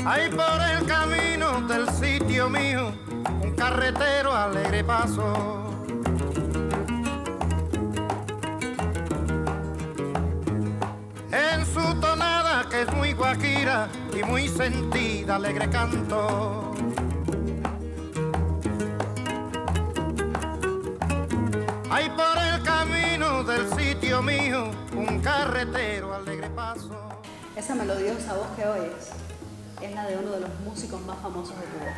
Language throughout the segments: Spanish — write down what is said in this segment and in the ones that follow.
Hay por el camino del sitio mío un carretero alegre paso. En su tonada que es muy guajira y muy sentida, alegre canto. Hay por el camino del sitio mío un carretero alegre paso. Esa melodiosa voz que oyes es la de uno de los músicos más famosos de Cuba,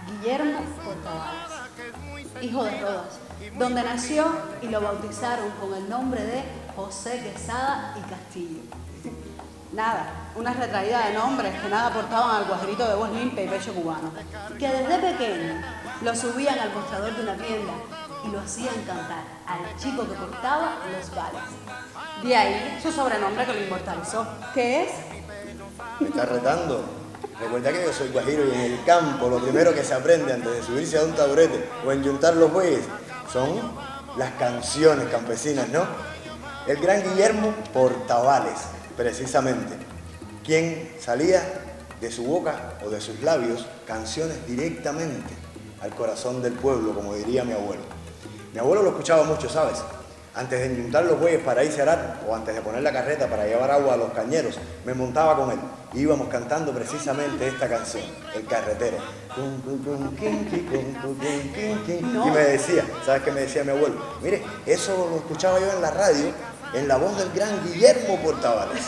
Guillermo Portavales, hijo de Rodas, donde nació y lo bautizaron con el nombre de José Quesada y Castillo. Nada, una retraída de nombres que nada aportaban al guajerito de voz limpia y pecho cubano, que desde pequeño lo subían al mostrador de una tienda y lo hacían cantar al chico que portaba los vales. De ahí su sobrenombre que lo inmortalizó, que es... ¿Me estás retando? Recuerda que yo soy guajiro y en el campo lo primero que se aprende antes de subirse a un taburete o enyuntar los bueyes son las canciones campesinas, ¿no? El gran Guillermo Portavales, precisamente, quien salía de su boca o de sus labios canciones directamente al corazón del pueblo, como diría mi abuelo. Mi abuelo lo escuchaba mucho, ¿sabes? Antes de enyuntar los bueyes para irse a arar o antes de poner la carreta para llevar agua a los cañeros, me montaba con él y íbamos cantando precisamente esta canción, El Carretero. Y me decía, ¿sabes qué me decía mi abuelo? Mire, eso lo escuchaba yo en la radio, en la voz del gran Guillermo Portavales.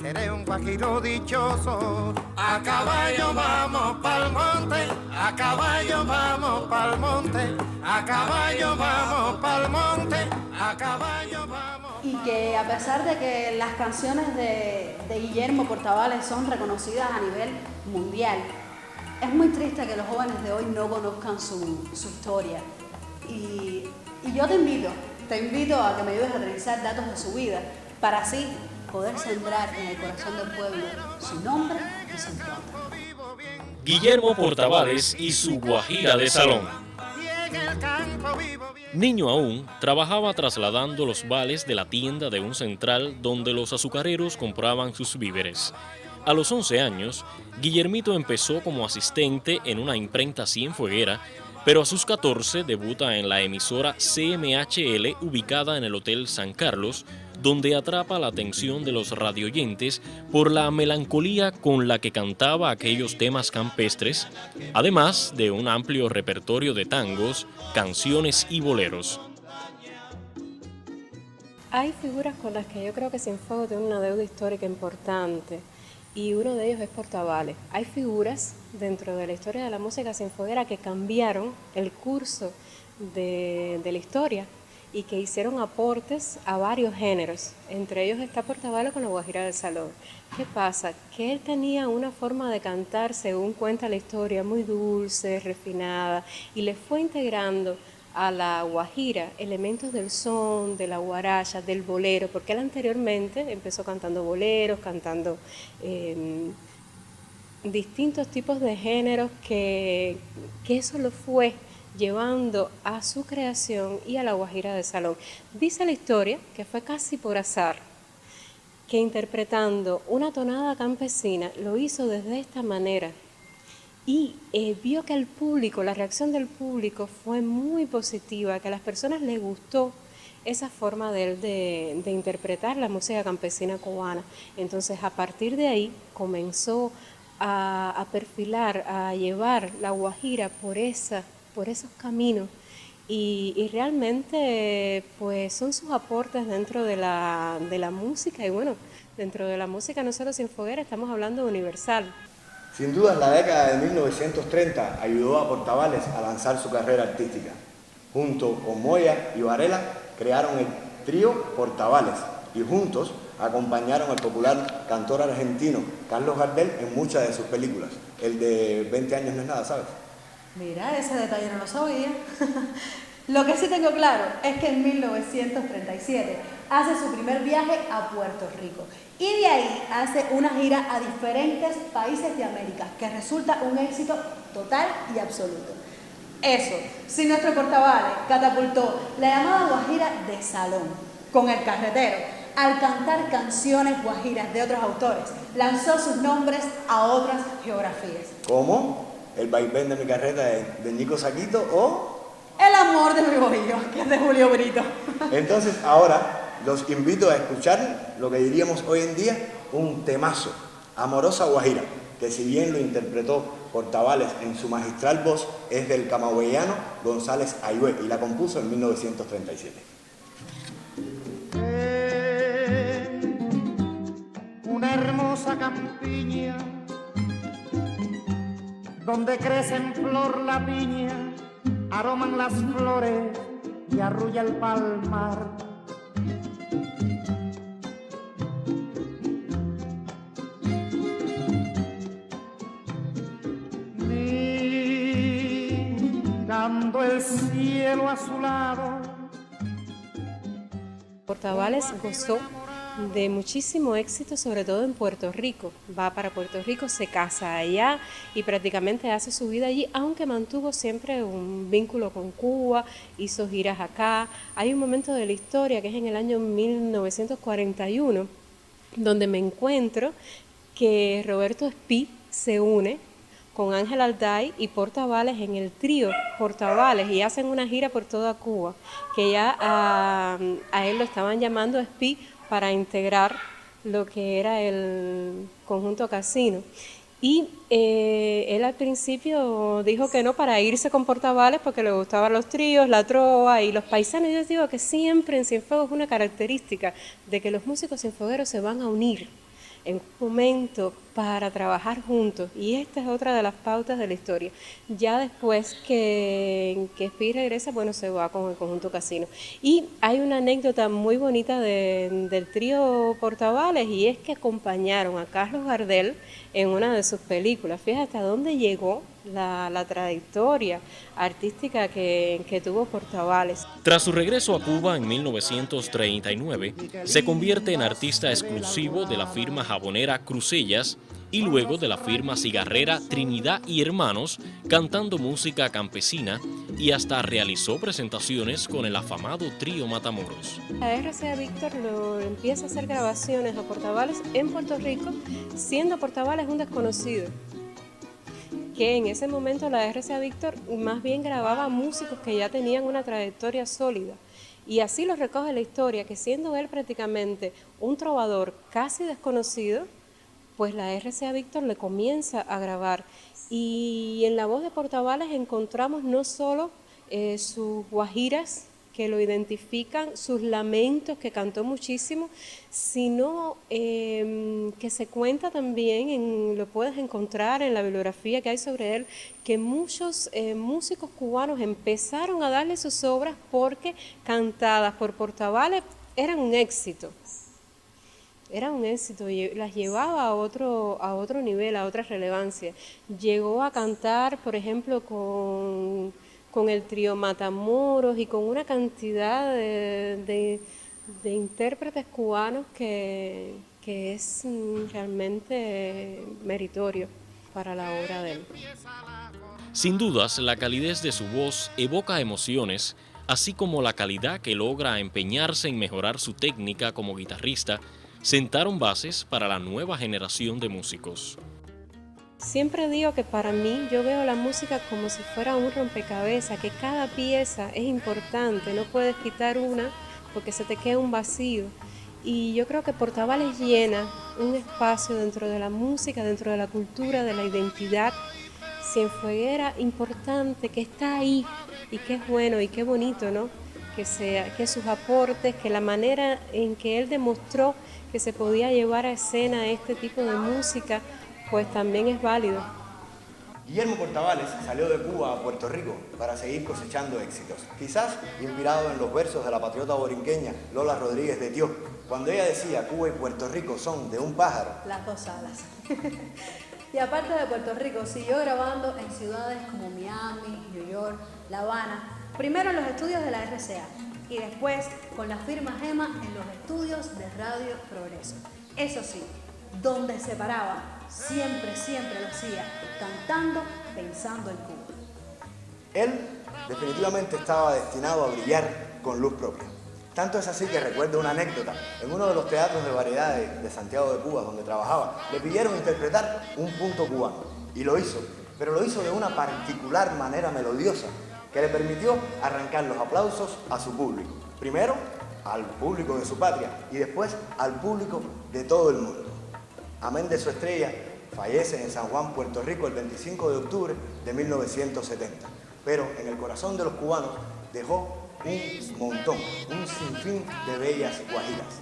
Seré un guajiro dichoso, a caballo vamos pa'l monte, a caballo vamos pa'l monte, a caballo vamos pa'l monte, a caballo vamos. Y que a pesar de que las canciones de Guillermo Portavales son reconocidas a nivel mundial, es muy triste que los jóvenes de hoy no conozcan su historia. Y yo te invito a que me ayudes a revisar datos de su vida para así poder sembrar en el corazón del pueblo su nombre y su impronta. Guillermo Portavales y su guajira de salón. Niño aún, trabajaba trasladando los vales de la tienda de un central donde los azucareros compraban sus víveres. A los 11 años, Guillermito empezó como asistente en una imprenta cienfueguera, pero a sus 14 debuta en la emisora CMHL ubicada en el Hotel San Carlos, donde atrapa la atención de los radioyentes por la melancolía con la que cantaba aquellos temas campestres, además de un amplio repertorio de tangos, canciones y boleros. Hay figuras con las que yo creo que Cienfuegos tiene una deuda histórica importante, y uno de ellos es Portavales. Hay figuras dentro de la historia de la música cienfueguera que cambiaron el curso de la historia y que hicieron aportes a varios géneros. Entre ellos está Portavales con la guajira del salón. ¿Qué pasa? Que él tenía una forma de cantar, según cuenta la historia, muy dulce, refinada, y le fue integrando a la guajira elementos del son, de la guaracha, del bolero, porque él anteriormente empezó cantando boleros, cantando distintos tipos de géneros que eso lo fue llevando a su creación y a la guajira de salón. Dice la historia que fue casi por azar, que interpretando una tonada campesina lo hizo desde esta manera y vio que el público, la reacción del público fue muy positiva, que a las personas les gustó esa forma de él de interpretar la música campesina cubana. Entonces a partir de ahí comenzó a perfilar, a llevar la guajira por esos caminos y realmente pues son sus aportes dentro de la música y bueno, dentro de la música nosotros Cienfueguera estamos hablando de universal. Sin duda, la década de 1930 ayudó a Portavales a lanzar su carrera artística. Junto con Moya y Varela crearon el trío Portavales y juntos acompañaron al popular cantor argentino Carlos Gardel en muchas de sus películas. El de 20 años no es nada, ¿sabes? Mira, ese detalle no lo sabía. Lo que sí tengo claro es que en 1937 hace su primer viaje a Puerto Rico y de ahí hace una gira a diferentes países de América que resulta un éxito total y absoluto. Eso, si nuestro Portavales catapultó la llamada guajira de salón con El Carretero al cantar canciones guajiras de otros autores, lanzó sus nombres a otras geografías. ¿Cómo? El vaivén de mi carreta de Nico Saquito o... El amor de mi bohío, que es de Julio Brito. Entonces ahora los invito a escuchar lo que diríamos hoy en día un temazo, Amorosa Guajira, que si bien lo interpretó Portavales en su magistral voz, es del camagüeyano González Ayue y la compuso en 1937. Una hermosa campiña donde crece en flor la piña, aroman las flores y arrulla el palmar. Mirando el cielo azulado. Portavales gozó de muchísimo éxito, sobre todo en Puerto Rico. Va para Puerto Rico, se casa allá y prácticamente hace su vida allí, aunque mantuvo siempre un vínculo con Cuba, hizo giras acá. Hay un momento de la historia que es en el año 1941, donde me encuentro que Roberto Espí se une con Ángel Alday y Portavales en el trío Portavales y hacen una gira por toda Cuba, que ya a él lo estaban llamando Espí para integrar lo que era el conjunto Casino. Y él al principio dijo que no para irse con Portavales porque le gustaban los tríos, la trova y los paisanos. Yo les digo que siempre en Cienfuegos es una característica de que los músicos cienfuegueros se van a unir en un momento para trabajar juntos, y esta es otra de las pautas de la historia. Ya después que Espí regresa, bueno, se va con el conjunto Casino. Y hay una anécdota muy bonita del trío Portavales, y es que acompañaron a Carlos Gardel en una de sus películas. Fíjate hasta dónde llegó la trayectoria artística que tuvo Portavales. Tras su regreso a Cuba en 1939, se convierte en artista exclusivo de la firma jabonera Crucellas y luego de la firma cigarrera Trinidad y Hermanos, cantando música campesina, y hasta realizó presentaciones con el afamado trío Matamoros. La RCA Víctor empieza a hacer grabaciones a Portavales en Puerto Rico, siendo Portavales un desconocido, que en ese momento la RCA Víctor más bien grababa músicos que ya tenían una trayectoria sólida. Y así lo recoge la historia, que siendo él prácticamente un trovador casi desconocido, pues la RCA Víctor le comienza a grabar. Y en la voz de Portavales encontramos no solo sus guajiras que lo identifican, sus lamentos que cantó muchísimo, sino que se cuenta también, lo puedes encontrar en la bibliografía que hay sobre él, que muchos músicos cubanos empezaron a darle sus obras porque cantadas por Portavales eran un éxito. Era un éxito, las llevaba a otro nivel, a otra relevancia. Llegó a cantar, por ejemplo, con el trío Matamoros y con una cantidad de intérpretes cubanos que es realmente meritorio para la obra de él. Sin dudas, la calidez de su voz evoca emociones, así como la calidad que logra empeñarse en mejorar su técnica como guitarrista, sentaron bases para la nueva generación de músicos. Siempre digo que para mí yo veo la música como si fuera un rompecabezas, que cada pieza es importante, no puedes quitar una porque se te queda un vacío. Y yo creo que Portavales llena un espacio dentro de la música, dentro de la cultura, de la identidad cienfueguera importante, que está ahí y que es bueno y qué bonito, ¿no? Que sus aportes, que la manera en que él demostró que se podía llevar a escena este tipo de música, pues también es válido. Guillermo Portavales salió de Cuba a Puerto Rico para seguir cosechando éxitos, quizás inspirado en los versos de la patriota borinqueña Lola Rodríguez de Dios, cuando ella decía: Cuba y Puerto Rico son de un pájaro las dos alas. Y aparte de Puerto Rico, siguió grabando en ciudades como Miami, New York, La Habana, primero en los estudios de la RCA y después con la firma Gema en los estudios de Radio Progreso. Eso sí, donde se paraba, siempre lo hacía, cantando, pensando en Cuba. Él definitivamente estaba destinado a brillar con luz propia. Tanto es así que recuerdo una anécdota. En uno de los teatros de variedades de Santiago de Cuba, donde trabajaba, le pidieron interpretar un punto cubano. Y lo hizo, pero lo hizo de una particular manera melodiosa, que le permitió arrancar los aplausos a su público. Primero, al público de su patria y después al público de todo el mundo. Amén de su estrella, fallece en San Juan, Puerto Rico, el 25 de octubre de 1970. Pero en el corazón de los cubanos dejó un montón, un sinfín de bellas guajiras.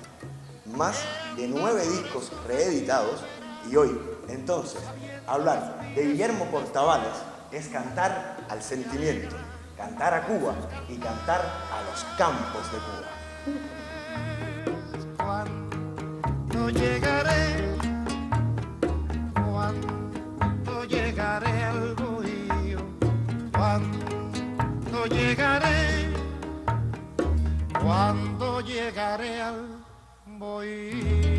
Más de 9 discos reeditados y hoy, entonces, hablar de Guillermo Portavales es cantar al sentimiento, cantar a Cuba y cantar a los campos de Cuba. Cuando llegaré, cuando llegaré al bohío, cuando llegaré al bohío.